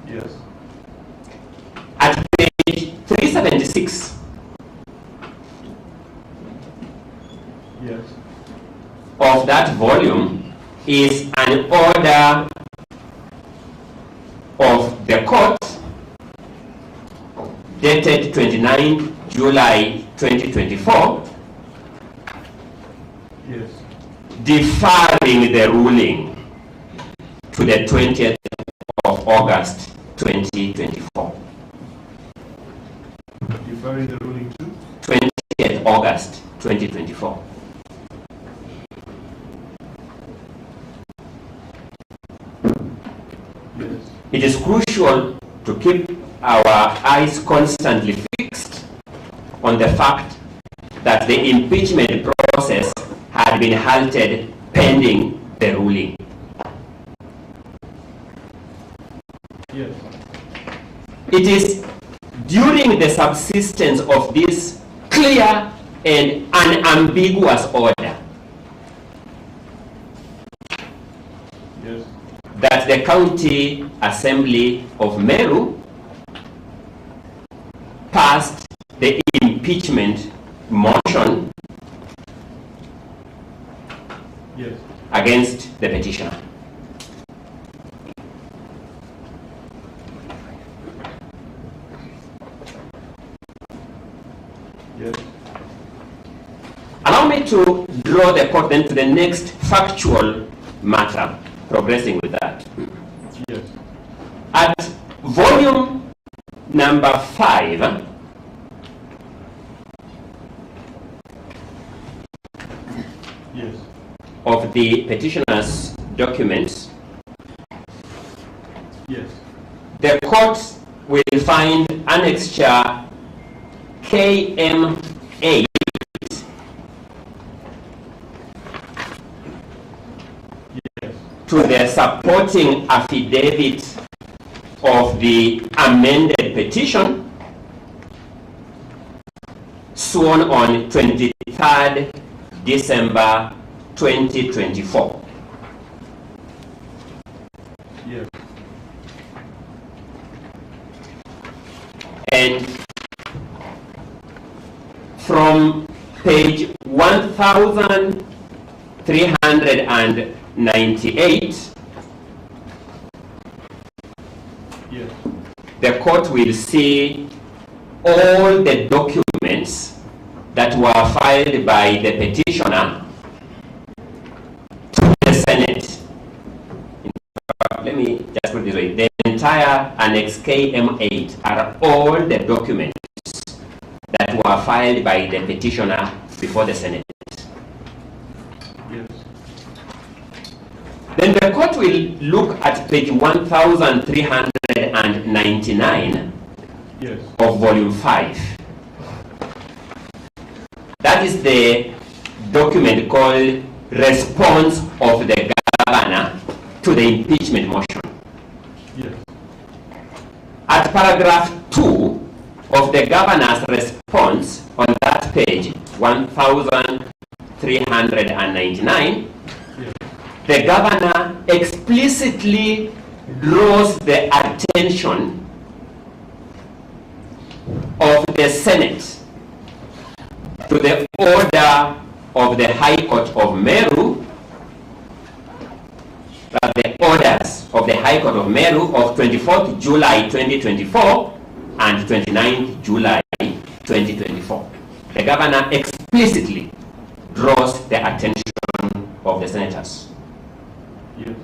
Yes. At page 376, yes, of that volume is an order of the court dated 29 July 2024, yes, deferring the ruling to the 20th of August 2024. Deferring the ruling to 20th August 2024. yes, It is crucial to keep our eyes constantly fixed on the fact that the impeachment process had been halted pending the ruling. yes, It is during the subsistence of this clear and unambiguous order yes, that the County Assembly of Meru passed the impeachment motion yes, against the petitioner. yes, Allow me to draw the court then to the next factual matter, progressing with that. yes, At volume number 5, yes, of the petitioner's documents, yes, the court will find annexure KM8 yes, to the supporting affidavit of the amended petition sworn on 23rd December 2024. yes, And from page 1398, yes, the court will see all the documents that were filed by the petitioner to the Senate. In fact, let me just put it this way. The entire Annex KM8 are all the documents that were filed by the petitioner before the Senate. yes, Then the court will look at page 1399 yes, of volume 5. That is the document called Response of the Governor to the Impeachment Motion. yes, At paragraph 2 of the Governor's response on that page, 1399, yes, the Governor explicitly draws the attention of the Senate to the order of the High Court of Meru, the orders of the High Court of Meru of 24th July 2024 and 29th July 2024. The Governor explicitly draws the attention of the senators. yes,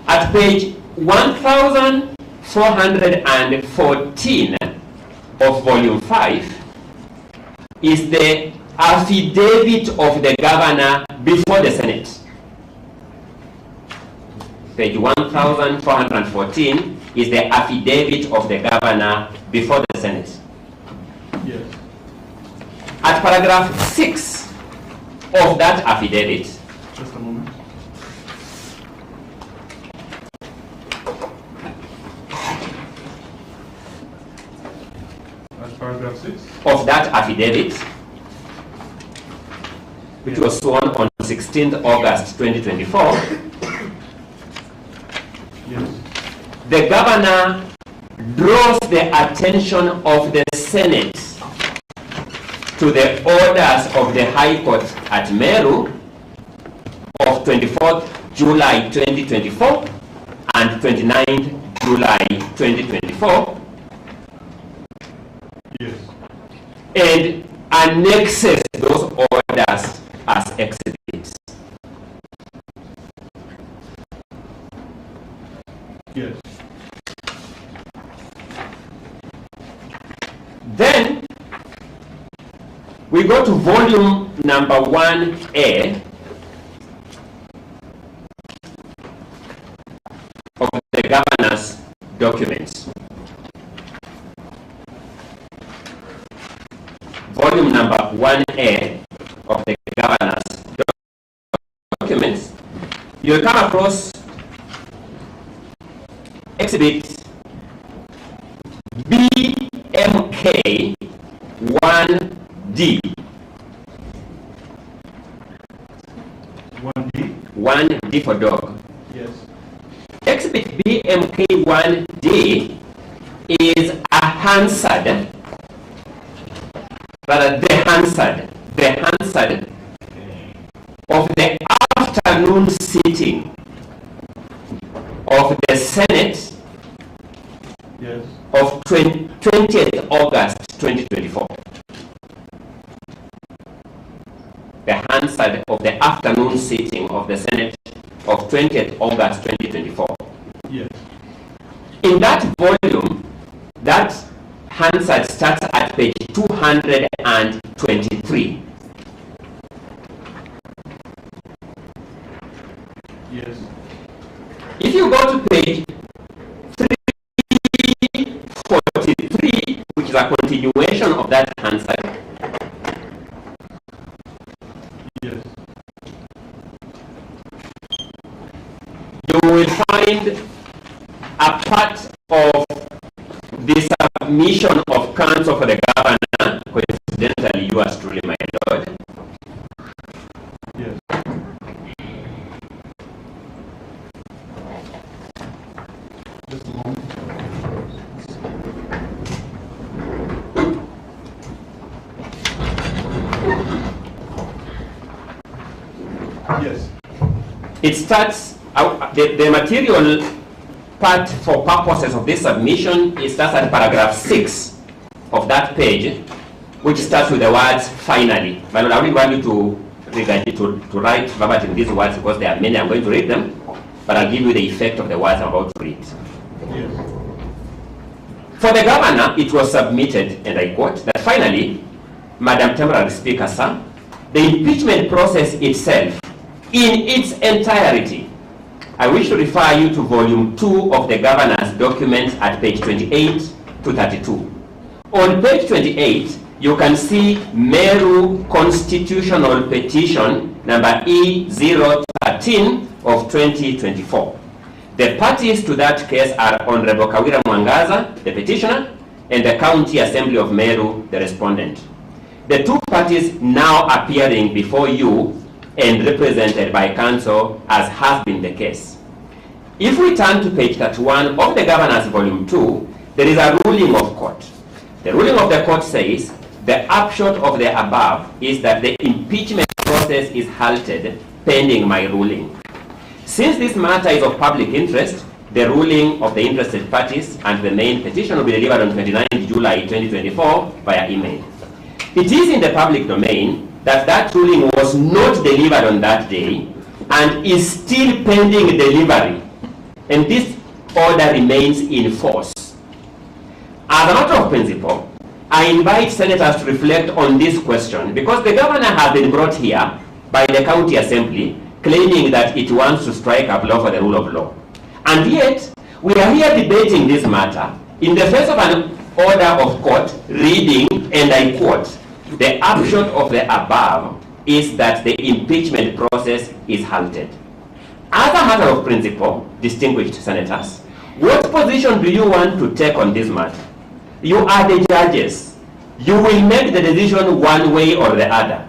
At page 1414 of volume 5 is the affidavit of the Governor before the Senate. Page 1414 is the affidavit of the Governor before the Senate. yes, At paragraph 6 of that affidavit, just a moment. That's paragraph 6. of that affidavit, which was sworn on 16th August 2024, the governor draws the attention of the Senate to the orders of the High Court at Meru of 24th July 2024 and 29th July 2024. Yes. And annexes those orders as exhibits. Yes. Then we go to volume number 1A of the governor's documents. Volume number 1A of the governor's documents, you'll come across exhibit BMK 1D. 1D? 1D for dog. Yes. Exhibit BMK 1D is a Hansard, rather the Hansard of the afternoon sitting of the Senate Yes. of 20th August 2024. The Hansard of the afternoon sitting of the Senate of 20th August 2024. Yes. In that volume, that Hansard starts at page 223. Yes. If you go to page 343, which is a continuation of that Hansard, Yes. you will find a part of the submission of counsel for the governor, coincidentally yours truly, my lord. Yes. Just a moment. Yes. It starts, the material part for purposes of this submission, it starts at paragraph 6 of that page, which starts with the words finally. But I only want you to write verbatim these words because there are many. I'm going to read them, but I'll give you the effect of the words I'm about to read. Yes. For the governor, it was submitted, and I quote, that finally, Madam Temporary Speaker, sir, the impeachment process itself, in its entirety, I wish to refer you to volume 2 of the governor's documents at page 28 to 32. On page 28, you can see Meru Constitutional Petition number E013 of 2024. The parties to that case are Honorable Kawira Mwangaza, the petitioner, and the County Assembly of Meru, the respondent. The two parties now appearing before you and represented by counsel, as has been the case. If we turn to page 31 of the governor's volume 2, there is a ruling of court. The ruling of the court says the upshot of the above is that the impeachment process is halted pending my ruling. Since this matter is of public interest, the ruling of the interested parties and the main petition will be delivered on 29th July 2024 via email. It is in the public domain that that ruling was not delivered on that day and is still pending delivery, and this order remains in force. As a matter of principle, I invite senators to reflect on this question because the governor has been brought here by the county assembly claiming that it wants to strike a blow for the rule of law. And yet, we are here debating this matter in the face of an order of court reading, and I quote, the upshot of the above is that the impeachment process is halted. As a matter of principle, distinguished senators, what position do you want to take on this matter? You are the judges. You will make the decision one way or the other.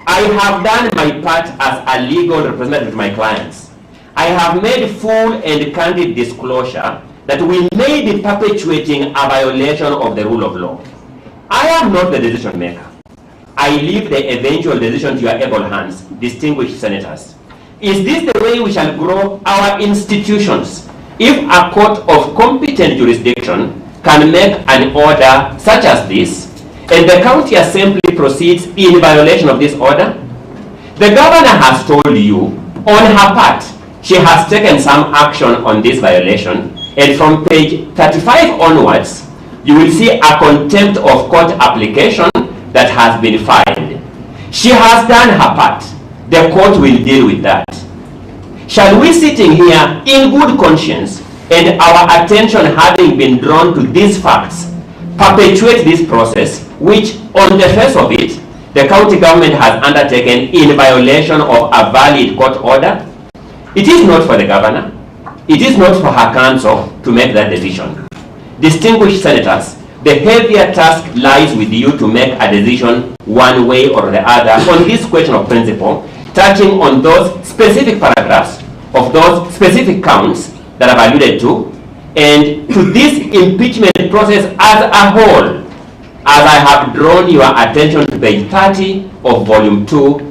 I have done my part as a legal representative to my clients. I have made full and candid disclosure that we may be perpetuating a violation of the rule of law. I am not the decision maker. I leave the eventual decision to your able hands, distinguished senators. Is this the way we shall grow our institutions? If a court of competent jurisdiction can make an order such as this, and the county assembly proceeds in violation of this order, the governor has told you, on her part, she has taken some action on this violation, and from page 35 onwards, you will see a contempt of court application that has been filed. She has done her part. The court will deal with that. Shall we, sitting here in good conscience and our attention having been drawn to these facts, perpetuate this process which, on the face of it, the county government has undertaken in violation of a valid court order? It is not for the governor, it is not for her council to make that decision. Distinguished senators, the heavier task lies with you to make a decision one way or the other on this question of principle, touching on those specific paragraphs of those specific counts that I've alluded to, and to this impeachment process as a whole, as I have drawn your attention to page 30 of volume 2